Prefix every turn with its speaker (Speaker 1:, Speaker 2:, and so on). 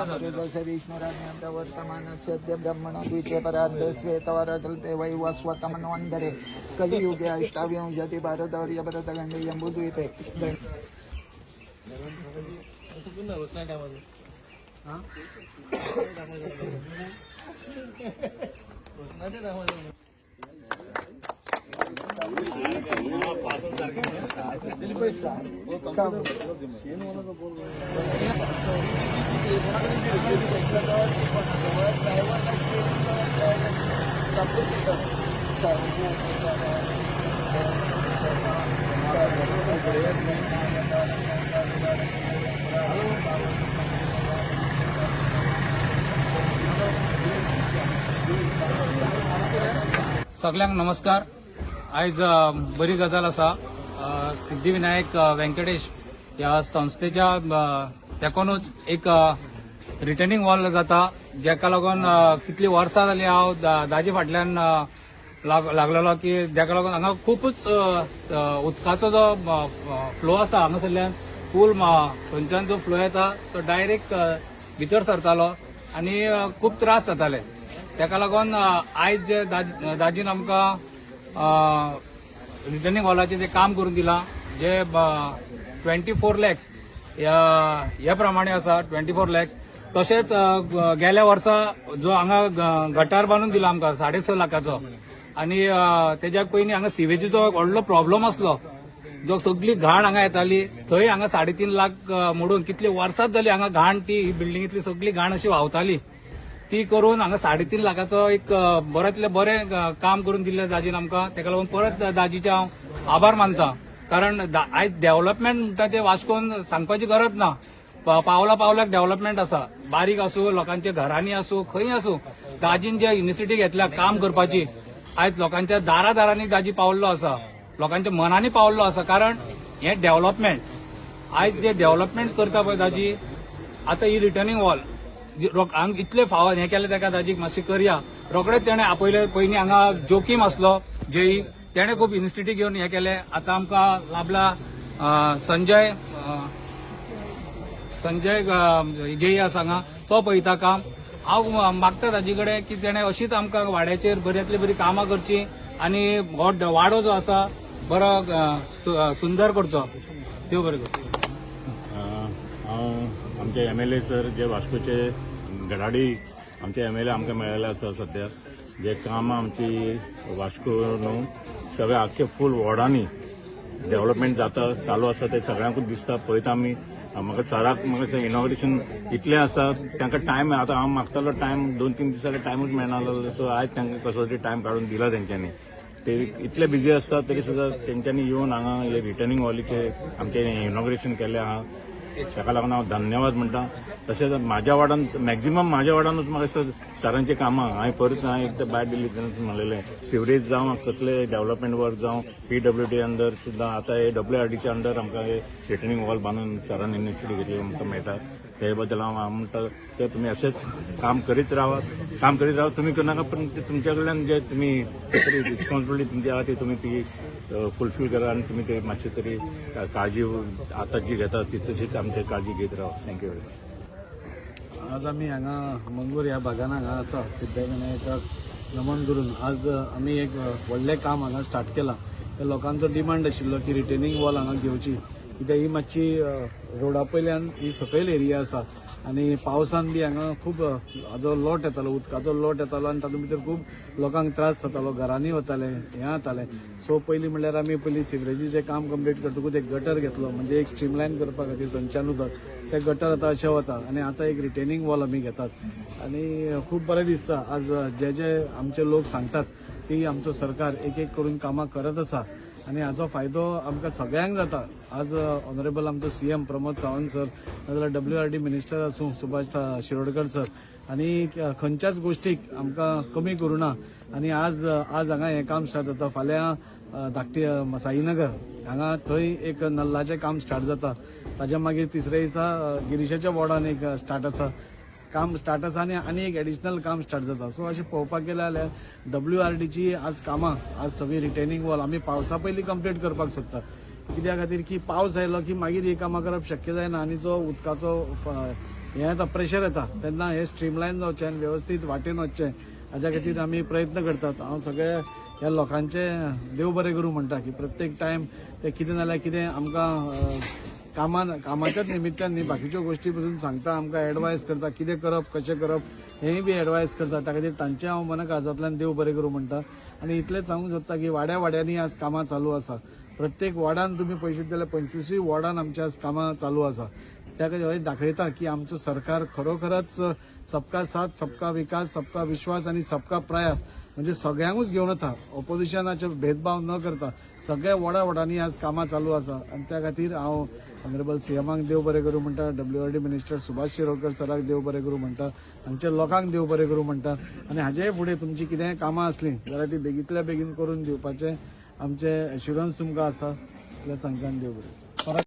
Speaker 1: मरुदस्य विष्णुराज्ञां वर्तमानस्य अद्य ब्रह्मणो द्वितीय परार्धे श्वेतवारकल्पे वैवस्वतमन्वन्तरे कलियुगे अष्टाविंशति भारतवर्य भरतखण्डे जम्बूद्वीपे
Speaker 2: सगळ्यांक नमस्कार। आज बरी गजाल आसा। सिद्धिविनायक व्यंकटेश या संस्थेच्या तेकोनूच एक रिटर्निंग वॉल जाता, जेका लागून कितली वर्सां जाली हांव दाजी फाटल्यान लागलेलो की जेका लागून हांगा खूपच उदकाचो जो फ्लो आसा हांगासरल्यान फूल थंयच्यान जो फ्लो येता तो डायरेक्ट भितर सरतालो आनी खूब त्रास जाताले। तेका लागून आयज जे दाजीन आमकां रिटर्निंग हॉलाचें जे काम करून दिलां, जे 24 लॅक्स ह्या प्रमाणे आसा 24 लॅक्स। तशेंच गेल्या वर्सा जो हांगा गटार बांदून दिला आमकां 6.5 लाखाचो, आनी तेज्याक पयलीं हांगा सिवेजीचो व्हडलो प्रॉब्लम आसलो, जो सगळी घाण हांगा येताली, थंय हांगा 3.5 लाख मोडून कितली वर्सांच जाली हांगा घाण ती बिल्डिंगेंतली सगळी घाण अशी व्हांवताली, ती करून हांगा 3.5 लाखाचो एक बऱ्यांतले बरें काम करून दिल्ले दाजीन आमकां। तेका लागून परत दाजीचे हांव आभार मानता, कारण आयज डेव्हलपमेंट म्हणटा ते वास्कोन सांगपाची गरज ना। पावलाक डेव्हलपमेंट आसा, बारीक आसूं, लोकांच्या घरांनी आसूं, खंय आसूं, दाजीन जे इनिशिएटीव घेतल्या काम करपाची, आयज लोकांच्या दारांनी दाजी पावल्लो आसा, लोकांच्या मनांनी पावल्लो आसा। कारण हे डेव्हलपमेंट आयज जे डेव्हलपमेंट करता पळय दाजी, आतां ही रिटर्निंग वॉल हांगा इतले फावत हें केलें तेका दाजीक मातशें करया। रोखडेच तेणें पयलीं हांगा जोखीम आसलो जेई, तेणें खूब इनिशिएटीव घेवन हें केलें। आतां आमकां लाभला संजय जेई आसा हांगा, तो पळयता काम। हांव मागता ताजे कडेन की तेणें अशीच आमकां वाड्याचेर बऱ्यांतली बरी कामां करची आनी हो वाडो जो आसा बरो सुंदर करचो। देव बरें करूं।
Speaker 3: आमचे MLA सर जे वास्कोचे गडाडी आमचे MLA आमकां मेळ्ळे आसा सध्या, जे काम आमची वास्को न्हू सगळे आख्खे फूल वॉर्डांनी डेव्हलपमेंट जाता चालू आसा ते सगळ्यांकूच दिसता। पळयता आमी म्हाका सराक म्हाका इनॉग्रेशन इतलें आसा, तांकां टायम आतां हांव मागतालो टायम 2-3 दिसांनी टायमूच मेळनासलो, सो आयज तांकां कसो तरी टायम काडून दिला तेंच्यांनी। ते इतले बिजी आसता तरी सुद्दां तेंच्यांनी येवन हांगा हे रिटर्निंग हॉलीचे आमचे इनॉग्रेशन केलें आहा, ताका लागून हांव धन्यवाद म्हणटा। तशेंच म्हाज्या वार्डांत मॅक्झिमम म्हाज्या वार्डानूच म्हाका सरांची कामां हांवें एकदां भायर दिल्ली तेन्ना म्हणलेलें सिवरेज जावं कसले डेव्हलपमेंट वर्क जावं PWD अंडर सुद्दां आतां हे WRDच्या अंडर आमकां हे रिटर्निंग वॉल बांदून सरान इनिशिएटीव घेतली आमकां मेळटा। ते बद्दल हांव म्हणटा सर तुमी अशेंच काम करीत रावा तुमी करनाका, पण तुमच्या कडल्यान जे तुमी रिस्पॉन्सिबिलिटी तुमची आहा ती तुमी ती फुलफील करा आनी तुमी ते मातशें तरी काळजी आतां जी घेता ती तशीच आमची काळजी घेत रावा। Thank you very much.
Speaker 4: आज आमी हांगा मंगूर ह्या भागान हांगा आसा सिद्धिविनायकाक नमन करून आज आमी एक व्हडलें काम हांगा स्टार्ट केलां। लोकांचो डिमांड आशिल्लो की रिटर्निंग वॉल हांगा घेवची, कित्याक ही मातशी रोडा पयल्यान ही सकयल एरिया आसा आनी पावसान बी हांगा खूब हाजो लोट येतालो, उदकाचो लोट येतालो आनी तातूंत भितर खूब लोकांक त्रास जातालो, घरांनी वताले, हें जातालें। सो पयलीं म्हणल्यार आमी पयलीं सिवरेजीचें काम कंप्लीट करतकूच एक गटर घेतलो, म्हणजे एक स्ट्रीमलायन करपा खातीर थंयच्यान उदक ते गटर आतां अशें वता आनी आतां एक रिटर्निंग वॉल आमी घेतात आनी खूब बरें दिसता। आज जे आमचे लोक सांगतात की आमचो सरकार एक एक करून कामां करत आसा आनी हाजो फायदो आमकां सगळ्यांक जाता। आज ऑनरेबल आमचो CM प्रमोद सावंत सर, नाजाल्यार WRD मिनिस्टर आसूं सुभाष शिरोडकर सर, आनी खंयच्याच गोश्टीक आमकां कमी करूं ना। आनी आज हांगा हें काम स्टार्ट जाता, फाल्यां धाकटी साईनगर हांगा थंय एक नल्लाचें काम स्टार्ट जाता, ताज्या मागीर तिसऱ्या दिसा गिरीशाच्या वॉर्डान एक स्टार्ट आसा काम स्टार्ट आसा आनी एक एडिशनल काम स्टार्ट जाता। सो अशें पळोवपाक गेलें जाल्यार WRDची आज कामां आज सगळी रिटर्निंग वॉल आमी पावसा पयलीं कंप्लीट करपाक सोदता, कित्या खातीर की पावस आयलो की मागीर ही कामां करप शक्य जायना आनी जो उदकाचो हे आतां प्रेशर येता तेन्ना हे स्ट्रीमलायन जावचें आनी वेवस्थीत वाटेन वचचें हाज्या खातीर आमी प्रयत्न करतात. हांव सगळ्या ह्या लोकांचे देव बरें करूं म्हणटा की प्रत्येक टायम ते कितें नाल्यार कितें आमकां कामाच्याच निमित्तान न्ही बाकीच्यो गोश्टी पसून सांगता, आमकां एडवायस करता कितें करप कशें करप हेंय बी एडवायस करता. त्या खातीर तांचे हांव मना काळजांतल्यान देव बरें करूं म्हणटा. आनी इतलेंच सांगूंक सोदता की वाड्या वाड्यांनी आज कामां चालू आसा. प्रत्येक वॉर्डान तुमी पळयशीत जाल्यार 25 वॉर्डान आमच्या आज कामां चालू आसा. त्या खातीर हे दाखयता की आमचो सरकार खरोखरच सबका साथ सबका विकास सबका विश्वास आणि सबका प्रयास म्हणजे सगळ्यांकूच घेवन येता. ऑपोजिशनाचे भेदभाव न करता सगळ्या वॉर्डांनी आज कामां चालू आसा. आनी त्या खातीर हांव ऑनरेबल सीएमाक देव बरें करूं म्हणटा, WRD मिनिस्टर सुभाष शिरोडकर सराक देव बरें करूं म्हणटा, हांगच्या लोकांक देव बरें करूं म्हणटा. आनी हाजे फुडें तुमची कितेंय कामां आसलीं जाल्यार ती बेगींतल्या बेगीन करून दिवपाचें आमचें एश्युरन्स तुमकां आसा. जाल्यार सांगता आनी देव बरें.